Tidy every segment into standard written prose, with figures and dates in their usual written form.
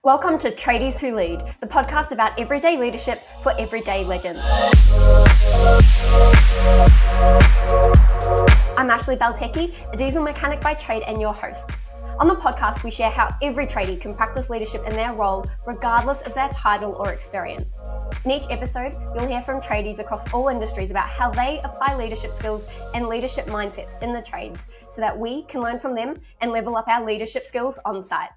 Welcome to Tradies Who Lead, the podcast about everyday leadership for everyday legends. I'm Ashley Baltecki, a diesel mechanic by trade and your host. On the podcast, we share how every tradie can practice leadership in their role, regardless of their title or experience. In each episode, you'll hear from tradies across all industries about how they apply leadership skills and leadership mindsets in the trades so that we can learn from them and level up our leadership skills on site.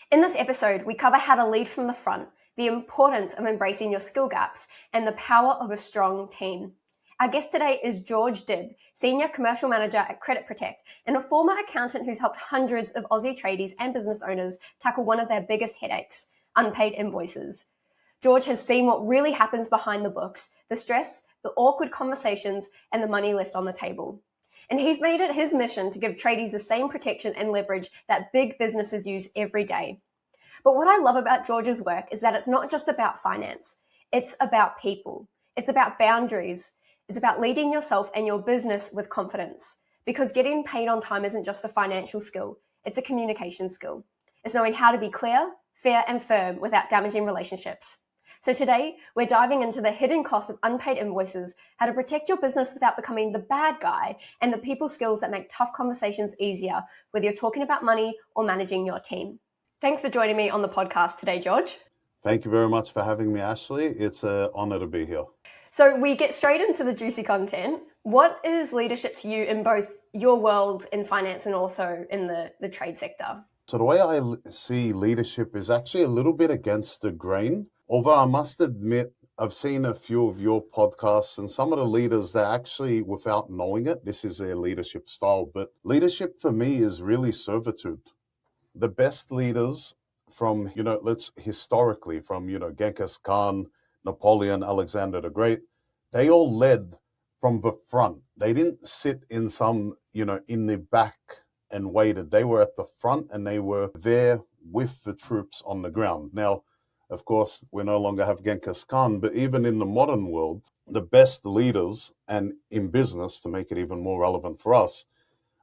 In this episode, we cover how to lead from the front, the importance of embracing your skill gaps, and the power of a strong team. Our guest today is George Dib, Senior Commercial Manager at Credit Protect, and a former accountant who's helped hundreds of Aussie tradies and business owners tackle one of their biggest headaches, unpaid invoices. George has seen what really happens behind the books, the stress, the awkward conversations, and the money left on the table. And he's made it his mission to give tradies the same protection and leverage that big businesses use every day. But what I love about George's work is that it's not just about finance. It's about people. It's about boundaries. It's about leading yourself and your business with confidence. Because getting paid on time isn't just a financial skill. It's a communication skill. It's knowing how to be clear, fair, and firm without damaging relationships. So today, we're diving into the hidden cost of unpaid invoices, how to protect your business without becoming the bad guy, and the people skills that make tough conversations easier, whether you're talking about money or managing your team. Thanks for joining me on the podcast today, George. Thank you very much for having me, Ashley. It's an honor to be here. So we get straight into the juicy content. What is leadership to you in both your world in finance and also in the trade sector? So the way I see leadership is actually a little bit against the grain. Although I must admit, I've seen a few of your podcasts and some of the leaders that actually, without knowing it, this is their leadership style. But leadership for me is really servitude. The best leaders from, historically from, Genghis Khan, Napoleon, Alexander the Great, they all led from the front. They didn't sit in some, in the back and waited. They were at the front and they were there with the troops on the ground. Now, of course, we no longer have Genghis Khan, but even in the modern world, the best leaders, and in business, to make it even more relevant for us,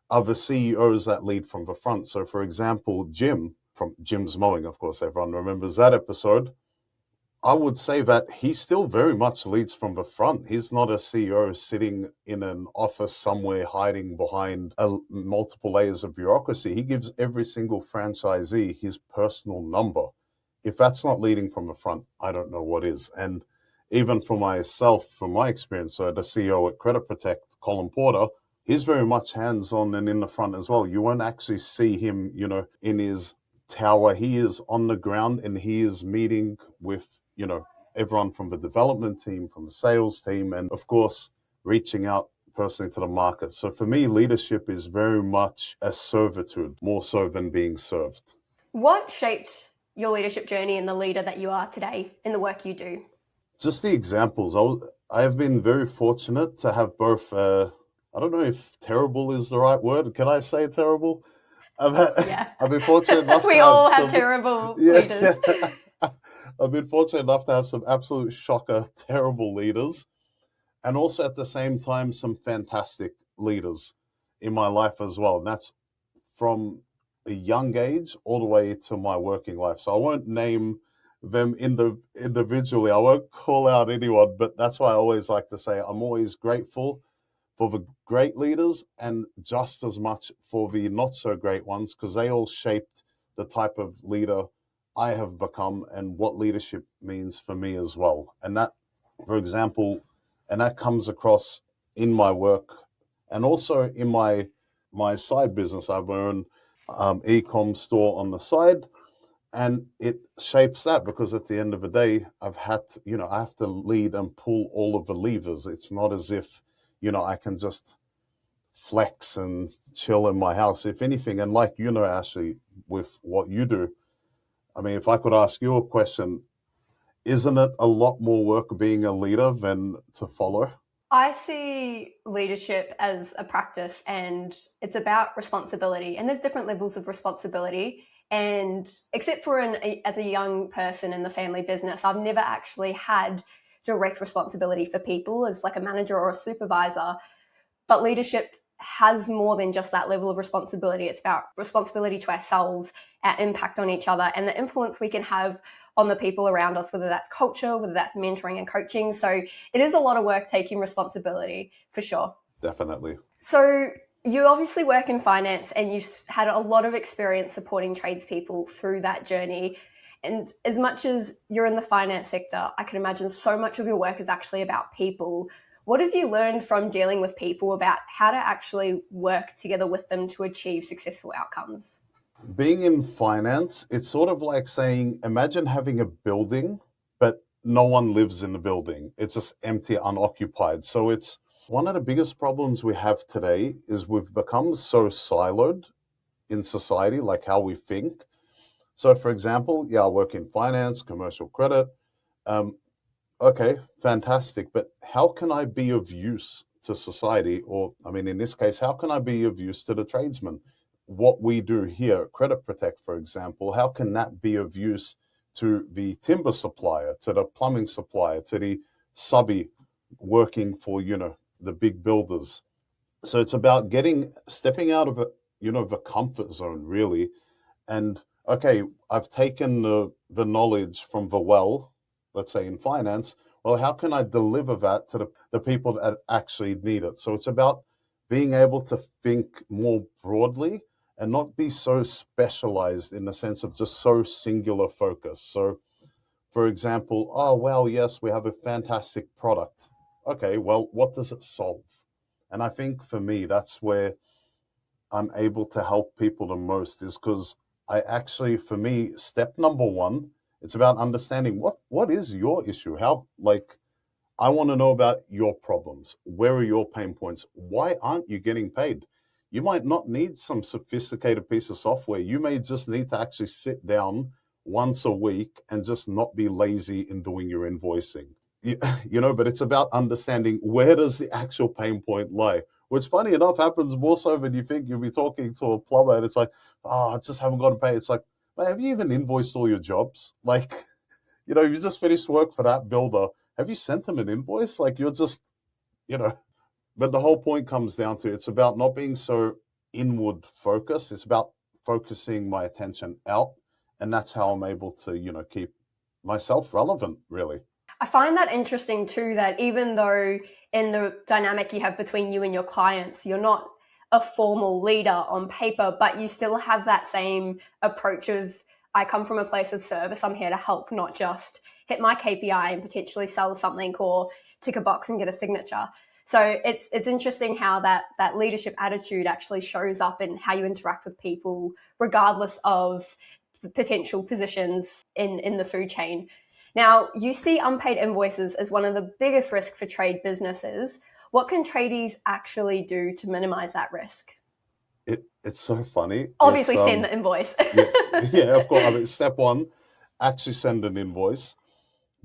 are the CEOs that lead from the front. So, for example, Jim, from Jim's Mowing, of course, everyone remembers that episode. I would say that he still very much leads from the front. He's not a CEO sitting in an office somewhere hiding behind multiple layers of bureaucracy. He gives every single franchisee his personal number. If that's not leading from the front, I don't know what is. And even for myself, from my experience, the CEO at Credit Protect, Colin Porter, he's very much hands-on and in the front as well. You won't actually see him, in his tower. He is on the ground and he is meeting with, everyone from the development team, from the sales team, and of course, reaching out personally to the market. So for me, leadership is very much a servitude, more so than being served. What shaped your leadership journey and the leader that you are today in the work you do? Just the examples. I have been very fortunate to have both, I don't know if terrible is the right word. Can I say terrible? I've been fortunate enough we all have terrible leaders. I've been fortunate enough to have some absolute shocker, terrible leaders, and also at the same time, some fantastic leaders in my life as well. And that's from a young age all the way to my working life. So I won't name them individually. I won't call out anyone, but that's why I always like to say I'm always grateful for the great leaders and just as much for the not so great ones, because they all shaped the type of leader I have become and what leadership means for me as well. And that, for example, and that comes across in my work and also in my side business. I have my own e-com store on the side, and it shapes that because at the end of the day, I have to lead and pull all of the levers. It's not as if, I can just flex and chill in my house. If anything, and like, Ashley, with what you do, I mean, if I could ask you a question, isn't it a lot more work being a leader than to follow? I see leadership as a practice and it's about responsibility, and there's different levels of responsibility. And except for as a young person in the family business, I've never actually had direct responsibility for people as like a manager or a supervisor. But leadership has more than just that level of responsibility. It's about responsibility to ourselves, our impact on each other, and the influence we can have on the people around us, whether that's culture, whether that's mentoring and coaching. So it is a lot of work taking responsibility, for sure. Definitely. So you obviously work in finance and you've had a lot of experience supporting tradespeople through that journey. And as much as you're in the finance sector, I can imagine so much of your work is actually about people. What have you learned from dealing with people about how to actually work together with them to achieve successful outcomes? Being in finance, it's sort of like saying, imagine having a building, but no one lives in the building. It's just empty, unoccupied. So it's one of the biggest problems we have today is we've become so siloed in society, like how we think. So for example, I work in finance, commercial credit. Okay, fantastic. But how can I be of use to society? Or, I mean, in this case, how can I be of use to the tradesman? What we do here, Credit Protect, for example, how can that be of use to the timber supplier, to the plumbing supplier, to the subby working for, the big builders? So it's about stepping out of the comfort zone, really. And okay, I've taken the knowledge from the well, let's say in finance. Well, how can I deliver that to the people that actually need it? So it's about being able to think more broadly and not be so specialized in the sense of just so singular focus. So, for example, oh, well, yes, we have a fantastic product. Okay, well, what does it solve? And I think for me, that's where I'm able to help people the most, is because for me, step number one, it's about understanding what is your issue? I want to know about your problems. Where are your pain points? Why aren't you getting paid? You might not need some sophisticated piece of software. You may just need to actually sit down once a week and just not be lazy in doing your invoicing. But it's about understanding, where does the actual pain point lie? Which, funny enough, happens more so than you think. You'll be talking to a plumber and it's like, oh, I just haven't gotten paid. It's like, man, have you even invoiced all your jobs? Like, you just finished work for that builder. Have you sent them an invoice? Like, you're just, but the whole point comes down to, it's about not being so inward focused. It's about focusing my attention out. And that's how I'm able to, keep myself relevant, really. I find that interesting too, that even though in the dynamic you have between you and your clients, you're not a formal leader on paper, but you still have that same approach of, I come from a place of service. I'm here to help, not just hit my KPI and potentially sell something or tick a box and get a signature. So it's interesting how that leadership attitude actually shows up in how you interact with people, regardless of potential positions in the food chain. Now, you see unpaid invoices as one of the biggest risks for trade businesses. What can tradies actually do to minimize that risk? It's so funny. Obviously, send the invoice. yeah, of course. I mean, step one, actually send an invoice.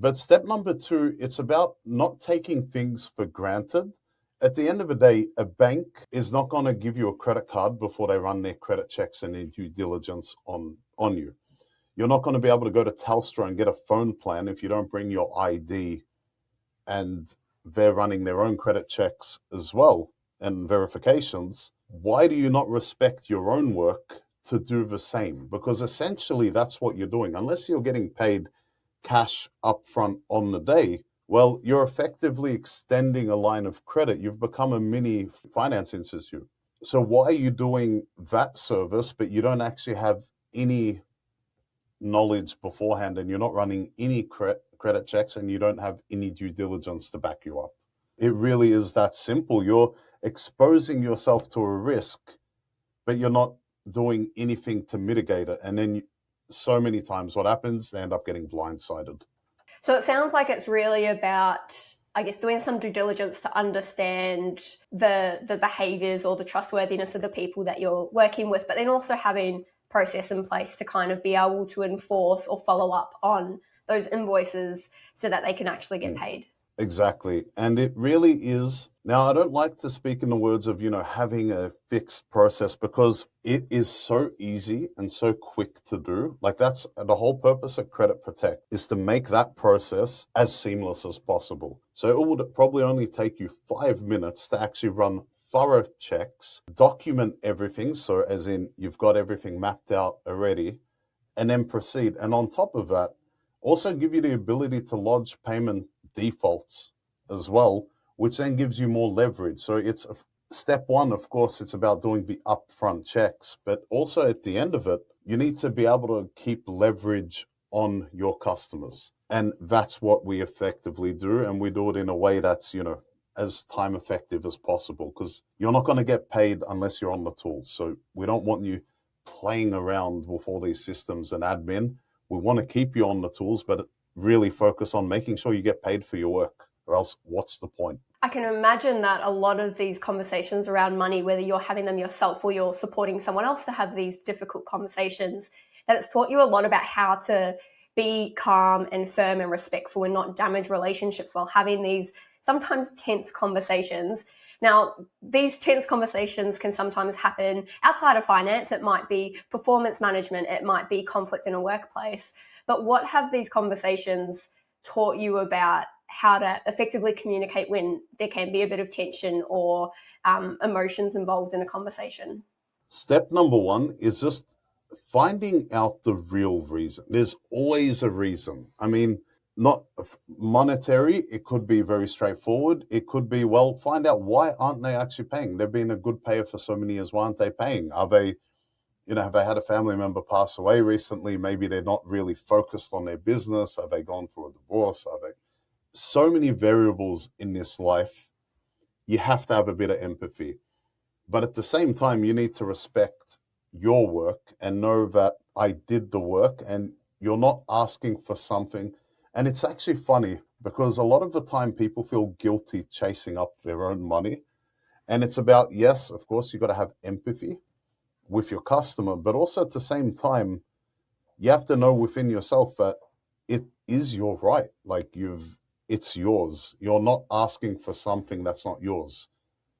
But step number two, it's about not taking things for granted. At the end of the day, a bank is not going to give you a credit card before they run their credit checks and their due diligence on you. You're not going to be able to go to Telstra and get a phone plan if you don't bring your ID, and they're running their own credit checks as well and verifications. Why do you not respect your own work to do the same? Because essentially that's what you're doing. Unless you're getting paid cash upfront on the day, well, you're effectively extending a line of credit. You've become a mini finance institute. So why are you doing that service, but you don't actually have any knowledge beforehand, and you're not running any credit checks, and you don't have any due diligence to back you up? It really is that simple. You're exposing yourself to a risk, but you're not doing anything to mitigate it. And then so many times what happens, they end up getting blindsided. So it sounds like it's really about, I guess, doing some due diligence to understand the behaviors or the trustworthiness of the people that you're working with, but then also having process in place to kind of be able to enforce or follow up on those invoices so that they can actually get paid. Exactly. And it really is. Now, I don't like to speak in the words of, having a fixed process, because it is so easy and so quick to do. Like, that's the whole purpose of Credit Protect, is to make that process as seamless as possible. So it would probably only take you 5 minutes to actually run thorough checks, document everything. So as in you've got everything mapped out already, and then proceed. And on top of that, also give you the ability to lodge payment defaults as well, which then gives you more leverage. So it's step one, of course, it's about doing the upfront checks, but also at the end of it, you need to be able to keep leverage on your customers. And that's what we effectively do. And we do it in a way that's, as time effective as possible, because you're not going to get paid unless you're on the tools. So we don't want you playing around with all these systems and admin. We want to keep you on the tools, but really focus on making sure you get paid for your work, or else what's the point? I can imagine that a lot of these conversations around money, whether you're having them yourself or you're supporting someone else to have these difficult conversations, that it's taught you a lot about how to be calm and firm and respectful and not damage relationships while having these sometimes tense conversations. Now, these tense conversations can sometimes happen outside of finance. It might be performance management. It might be conflict in a workplace. But what have these conversations taught you about how to effectively communicate when there can be a bit of tension or emotions involved in a conversation? Step number one is just finding out the real reason. There's always a reason. I mean, not monetary. It could be very straightforward. It could be, well, find out why aren't they actually paying? They've been a good payer for so many years. Why aren't they paying? Are they, have they had a family member pass away recently? Maybe they're not really focused on their business. Have they gone through a divorce? Are they? So many variables in this life. You have to have a bit of empathy. But at the same time, you need to respect your work and know that I did the work and you're not asking for something. And it's actually funny because a lot of the time people feel guilty chasing up their own money. And it's about, yes, of course, you've got to have empathy with your customer, but also at the same time, you have to know within yourself that it is your right. Like it's yours. You're not asking for something that's not yours.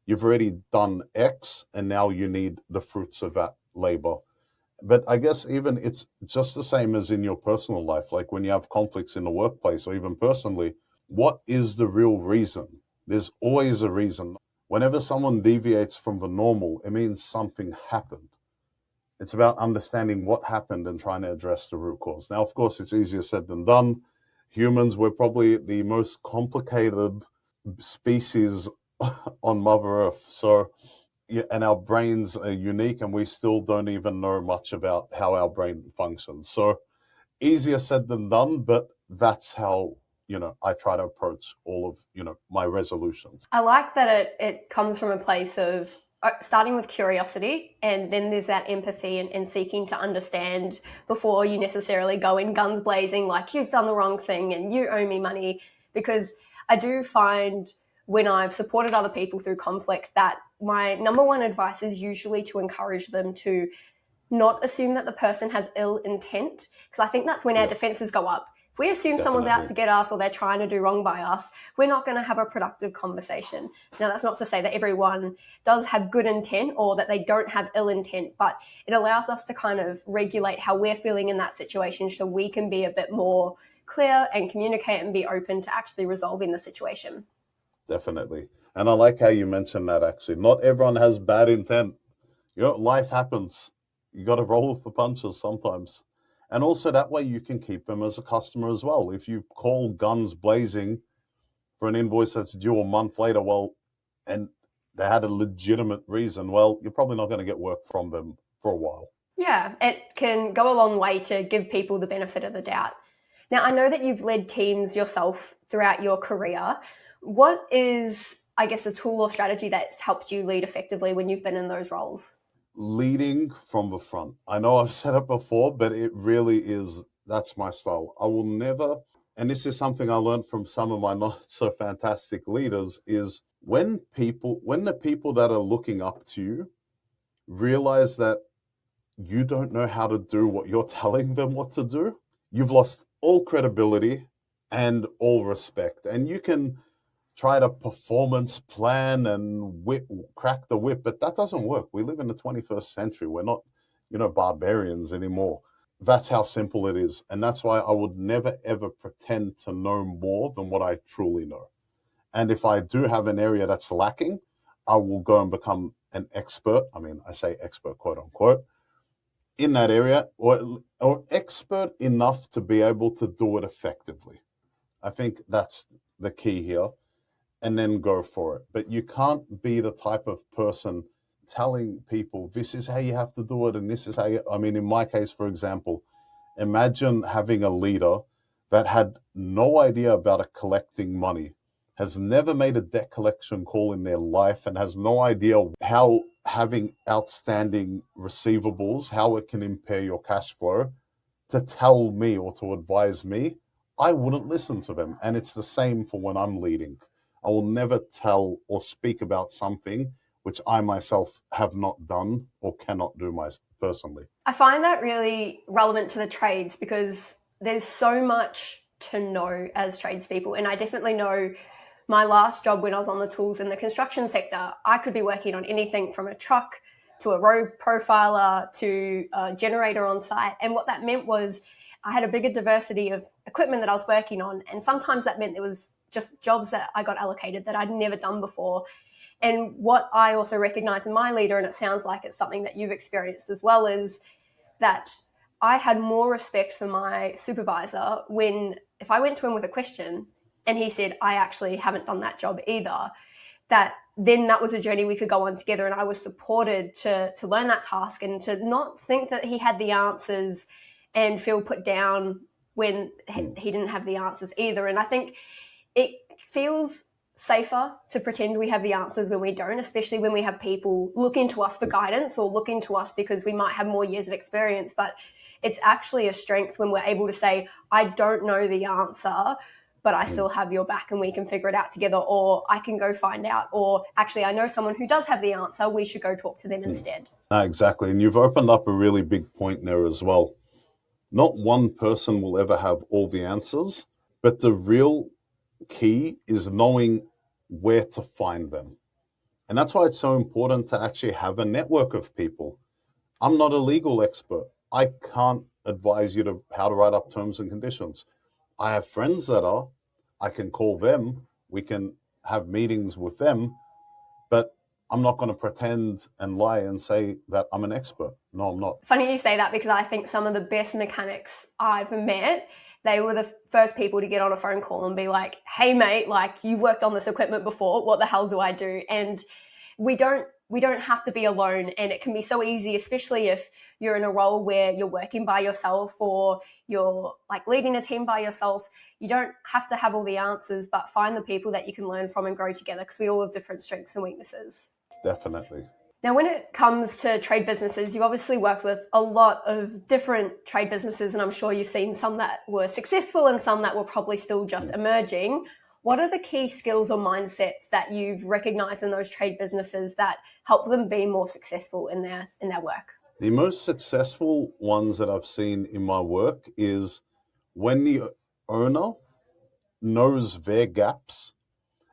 You've already done X and now you need the fruits of that labor. But I guess even it's just the same as in your personal life. Like when you have conflicts in the workplace or even personally, what is the real reason? There's always a reason. Whenever someone deviates from the normal, it means something happened. It's about understanding what happened and trying to address the root cause. Now, of course, it's easier said than done. Humans, we're probably the most complicated species on Mother Earth. So, yeah, and our brains are unique and we still don't even know much about how our brain functions. So easier said than done, but that's how, I try to approach all of, my resolutions. I like that it comes from a place of starting with curiosity, and then there's that empathy and seeking to understand before you necessarily go in guns blazing like you've done the wrong thing and you owe me money. Because I do find when I've supported other people through conflict that my number one advice is usually to encourage them to not assume that the person has ill intent, because I think that's when our defenses go up. If we assume someone's out to get us or they're trying to do wrong by us, we're not going to have a productive conversation. Now, that's not to say that everyone does have good intent or that they don't have ill intent, but it allows us to kind of regulate how we're feeling in that situation so we can be a bit more clear and communicate and be open to actually resolving the situation. Definitely. And I like how you mentioned that, actually. Not everyone has bad intent. Life happens. You got to roll with the punches sometimes. And also that way you can keep them as a customer as well. If you call guns blazing for an invoice that's due a month later, and they had a legitimate reason, you're probably not going to get work from them for a while. Yeah, it can go a long way to give people the benefit of the doubt. Now, I know that you've led teams yourself throughout your career. What is, I guess, a tool or strategy that's helped you lead effectively when you've been in those roles? Leading from the front. I know I've said it before, but it really is, that's my style. I will never, and this is something I learned from some of my not so fantastic leaders, is when the people that are looking up to you realize that you don't know how to do what you're telling them what to do, you've lost all credibility and all respect. And you can try to performance plan and crack the whip, but that doesn't work. We live in the 21st century. We're not, barbarians anymore. That's how simple it is. And that's why I would never, ever pretend to know more than what I truly know. And if I do have an area that's lacking, I will go and become an expert. I mean, I say expert, quote unquote, in that area, or expert enough to be able to do it effectively. I think that's the key here, and then go for it. But you can't be the type of person telling people this is how you have to do it and this is how you, I mean, in my case, for example, imagine having a leader that had no idea about collecting money, has never made a debt collection call in their life, and has no idea how having outstanding receivables, how it can impair your cash flow, to tell me or to advise me. I wouldn't listen to them. And it's the same for when I'm leading. I will never tell or speak about something which I myself have not done or cannot do personally. I find that really relevant to the trades because there's so much to know as tradespeople. And I definitely know my last job when I was on the tools in the construction sector, I could be working on anything from a truck to a road profiler to a generator on site. And what that meant was I had a bigger diversity of equipment that I was working on. And sometimes that meant there was just jobs that I got allocated that I'd never done before. And what I also recognize in my leader, and it sounds like it's something that you've experienced as well, is that I had more respect for my supervisor when, if I went to him with a question and he said, I actually haven't done that job either, that then that was a journey we could go on together, and I was supported to learn that task and to not think that he had the answers and feel put down when he didn't have the answers either. And I think it feels safer to pretend we have the answers when we don't, especially when we have people looking to us for guidance or looking to us because we might have more years of experience. But it's actually a strength when we're able to say, I don't know the answer, but I still have your back and we can figure it out together, or I can go find out, or actually I know someone who does have the answer, we should go talk to them instead. Exactly. And you've opened up a really big point there as well. Not one person will ever have all the answers, but the real key is knowing where to find them. And that's why it's so important to actually have a network of people. I'm not a legal expert. I can't advise you to how to write up terms and conditions. I have friends that are. I can call them. We can have meetings with them, but I'm not going to pretend and lie and say that I'm an expert. No, I'm not. Funny you say that, because I think some of the best mechanics I've met, they were the first people to get on a phone call and be like, hey mate, like, you've worked on this equipment before, what the hell do I do? And we don't have to be alone. And it can be so easy, especially if you're in a role where you're working by yourself or you're like leading a team by yourself. You don't have to have all the answers, but find the people that you can learn from and grow together, because we all have different strengths and weaknesses. Definitely. Now, when it comes to trade businesses, you obviously worked with a lot of different trade businesses, and I'm sure you've seen some that were successful and some that were probably still just emerging. What are the key skills or mindsets that you've recognized in those trade businesses that help them be more successful in their work? The most successful ones that I've seen in my work is when the owner knows their gaps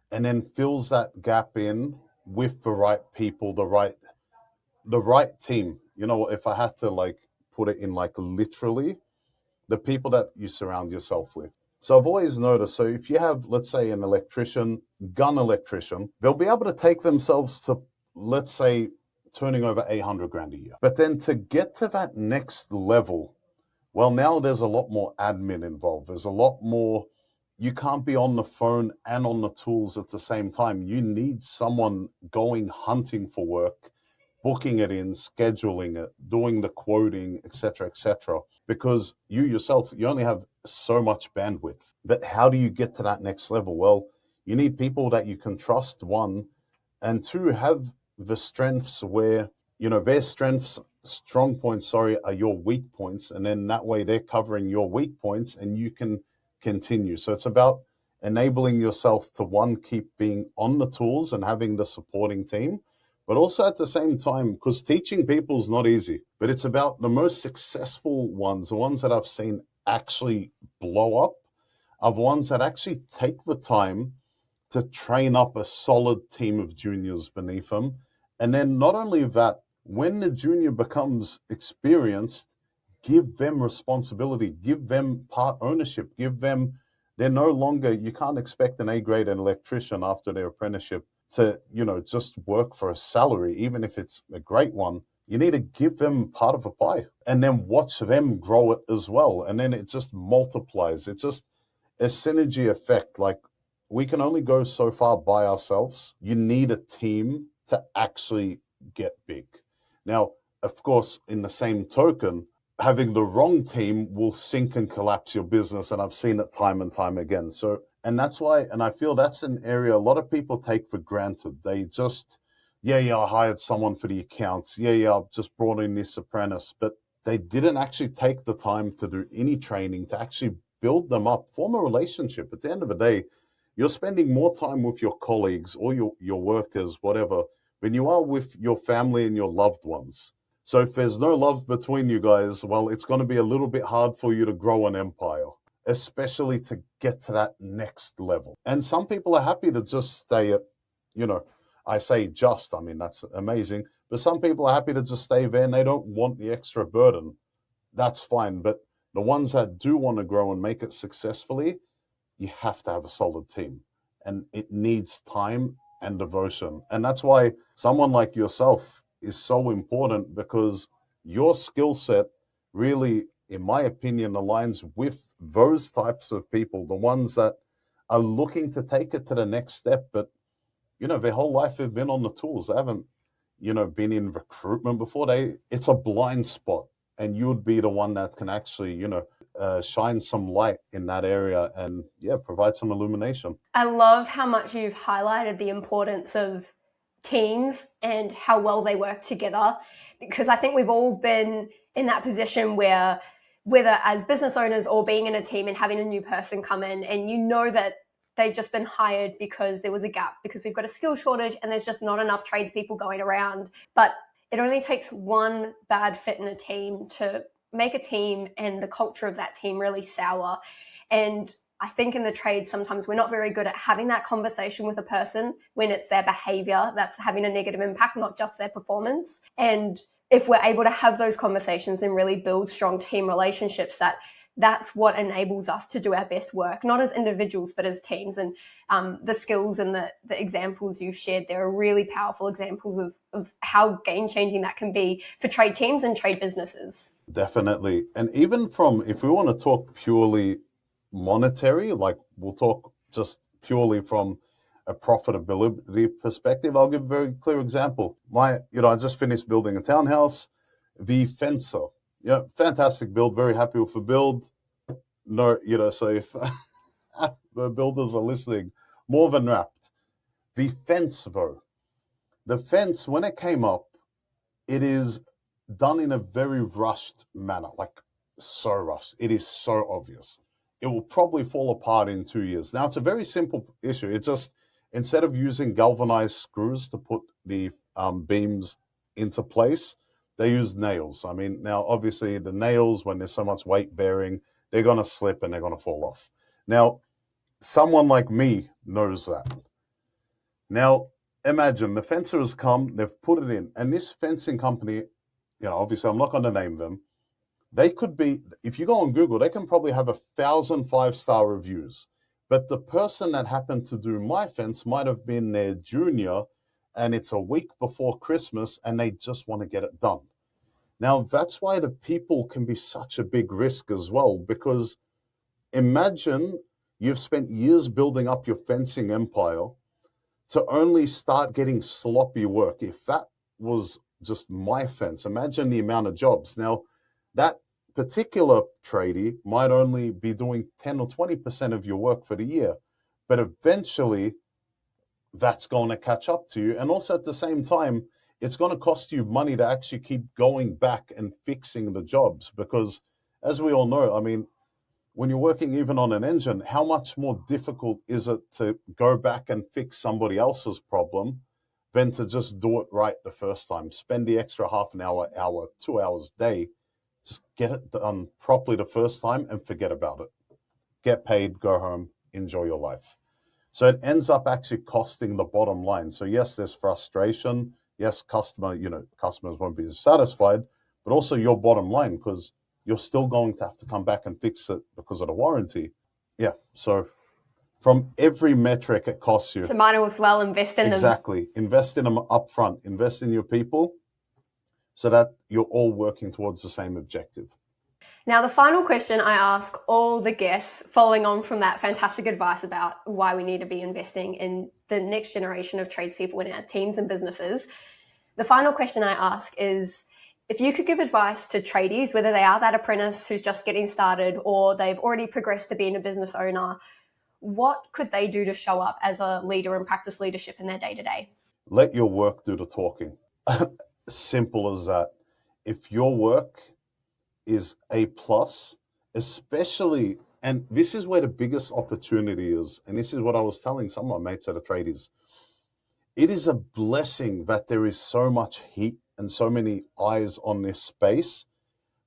and then fills that gap in with the right people, the right team. You know, if I had to like put it in like literally, the people that you surround yourself with. So I've always noticed, so if you have, let's say, an electrician, gun electrician, they'll be able to take themselves to, let's say, turning over 800 grand a year. But then to get to that next level, well, now there's a lot more admin involved. There's a lot more, you can't be on the phone and on the tools at the same time. You need someone going hunting for work, booking it in, scheduling it, doing the quoting, etc., because you yourself, you only have so much bandwidth. But how do you get to that next level? Well, you need people that you can trust, one, and two, have the strengths where, you know, their strengths, strong points, are your weak points. And then that way they're covering your weak points and you can continue. So it's about enabling yourself to, one, keep being on the tools and having the supporting team, but also at the same time, because teaching people is not easy, but it's about the most successful ones, the ones that I've seen actually blow up, are ones that actually take the time to train up a solid team of juniors beneath them. And then not only that, when the junior becomes experienced, give them responsibility, give them part ownership, give them, they're no longer, you can't expect an A-grade electrician after their apprenticeship to, just work for a salary, even if it's a great one. You need to give them part of a pie and then watch them grow it as well. And then it just multiplies. It's just a synergy effect. Like, we can only go so far by ourselves. You need a team to actually get big. Now, of course, in the same token, having the wrong team will sink and collapse your business. And I've seen it time and time again. So, and that's why, and I feel that's an area a lot of people take for granted. They just, I hired someone for the accounts. I've just brought in this apprentice. But they didn't actually take the time to do any training to actually build them up, form a relationship. At the end of the day, you're spending more time with your colleagues or your workers, whatever, than you are with your family and your loved ones. So if there's no love between you guys, well, it's going to be a little bit hard for you to grow an empire, especially to get to that next level. And some people are happy to just stay at, I say just, I mean, that's amazing. But some people are happy to just stay there and they don't want the extra burden. That's fine. But the ones that do want to grow and make it successfully, you have to have a solid team. And it needs time and devotion. And that's why someone like yourself is so important, because your skill set really, in my opinion, aligns with those types of people, the ones that are looking to take it to the next step. But, their whole life they've been on the tools. They haven't, been in recruitment before. It's a blind spot. And you would be the one that can actually, shine some light in that area and, provide some illumination. I love how much you've highlighted the importance of teams and how well they work together, because I think we've all been in that position where, whether as business owners or being in a team and having a new person come in, and that they've just been hired because there was a gap, because we've got a skill shortage and there's just not enough tradespeople going around. But it only takes one bad fit in a team to make a team and the culture of that team really sour. And I think in the trade, sometimes we're not very good at having that conversation with a person when it's their behavior that's having a negative impact, not just their performance. And if we're able to have those conversations and really build strong team relationships, that's what enables us to do our best work, not as individuals, but as teams. And the skills and the examples you've shared there are really powerful examples of how game-changing that can be for trade teams and trade businesses. Definitely. And even if we want to talk purely monetary, like we'll talk just purely from a profitability perspective, I'll give a very clear example. I just finished building a townhouse, the fencer. Fantastic build, very happy with the build. No, so if the builders are listening, more than wrapped. The fence, though. The fence, when it came up, it is done in a very rushed manner, like so rushed. It is so obvious. It will probably fall apart in 2 years. Now, it's a very simple issue. It just, instead of using galvanized screws to put the beams into place, they use nails. I mean, now, obviously, the nails, when there's so much weight bearing, they're going to slip and they're going to fall off. Now, someone like me knows that. Now, imagine the fencer has come, they've put it in, and this fencing company, obviously, I'm not going to name them. They could be, if you go on Google, they can probably have 1,000 5-star reviews. But the person that happened to do my fence might have been their junior, and it's a week before Christmas, and they just want to get it done. Now, that's why the people can be such a big risk as well, because imagine you've spent years building up your fencing empire to only start getting sloppy work. If that was just my fence, imagine the amount of jobs. Now, that particular tradie might only be doing 10 or 20% of your work for the year, but eventually that's going to catch up to you. And also at the same time, it's going to cost you money to actually keep going back and fixing the jobs, because as we all know, I mean, when you're working even on an engine, how much more difficult is it to go back and fix somebody else's problem than to just do it right the first time? Spend the extra half an hour, 2 hours a day. Just get it done properly the first time and forget about it. Get paid, go home, enjoy your life. So it ends up actually costing the bottom line. So yes, there's frustration. Yes, customers won't be satisfied, but also your bottom line, because you're still going to have to come back and fix it because of the warranty. Yeah, so from every metric it costs you. So might as well invest in them. Exactly. Invest in them upfront. Invest in your people so that you're all working towards the same objective. Now, the final question I ask all the guests, following on from that fantastic advice about why we need to be investing in the next generation of tradespeople in our teams and businesses, the final question I ask is, if you could give advice to tradies, whether they are that apprentice who's just getting started or they've already progressed to being a business owner, what could they do to show up as a leader and practice leadership in their day-to-day? Let your work do the talking. Simple as that. If your work is A+, especially, and this is where the biggest opportunity is, and this is what I was telling some of my mates at the Tradies, it is a blessing that there is so much heat and so many eyes on this space,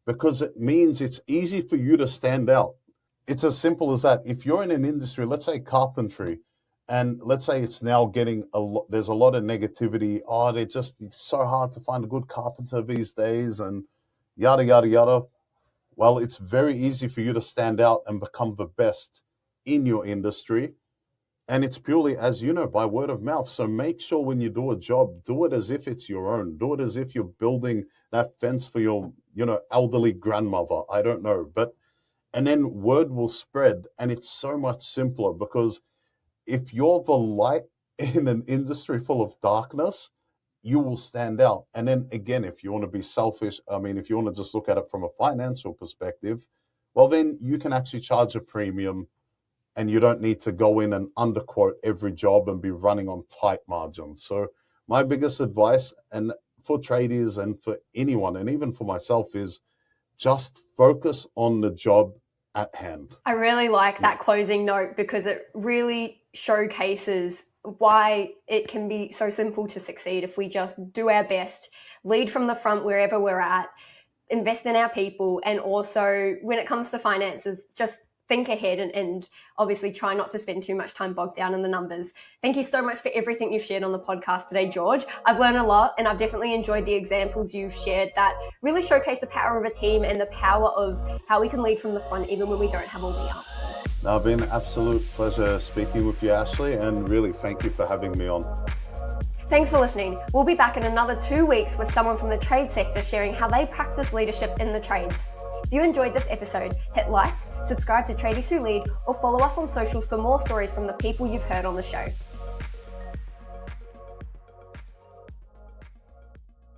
because it means it's easy for you to stand out. It's as simple as that. If you're in an industry, let's say carpentry, and let's say it's now getting there's a lot of negativity. Oh, it's so hard to find a good carpenter these days, and yada, yada, yada. Well, it's very easy for you to stand out and become the best in your industry. And it's purely, as you know, by word of mouth. So make sure when you do a job, do it as if it's your own. Do it as if you're building that fence for your, elderly grandmother. I don't know. And then word will spread. And it's so much simpler, because if you're the light in an industry full of darkness, you will stand out. And then again, if you want to be selfish, if you want to just look at it from a financial perspective, well, then you can actually charge a premium, and you don't need to go in and underquote every job and be running on tight margins. So my biggest advice, and for tradies and for anyone, and even for myself, is just focus on the job at hand. I really like that closing note, because it really showcases why it can be so simple to succeed if we just do our best, lead from the front wherever we're at, invest in our people, and also when it comes to finances, just think ahead and obviously try not to spend too much time bogged down in the numbers. Thank you so much for everything you've shared on the podcast today, George. I've learned a lot, and I've definitely enjoyed the examples you've shared that really showcase the power of a team and the power of how we can lead from the front even when we don't have all the answers. Now, it's been an absolute pleasure speaking with you, Ashley, and really thank you for having me on. Thanks for listening. We'll be back in another 2 weeks with someone from the trade sector sharing how they practice leadership in the trades. If you enjoyed this episode, hit like, subscribe to Tradies Who Lead, or follow us on socials for more stories from the people you've heard on the show.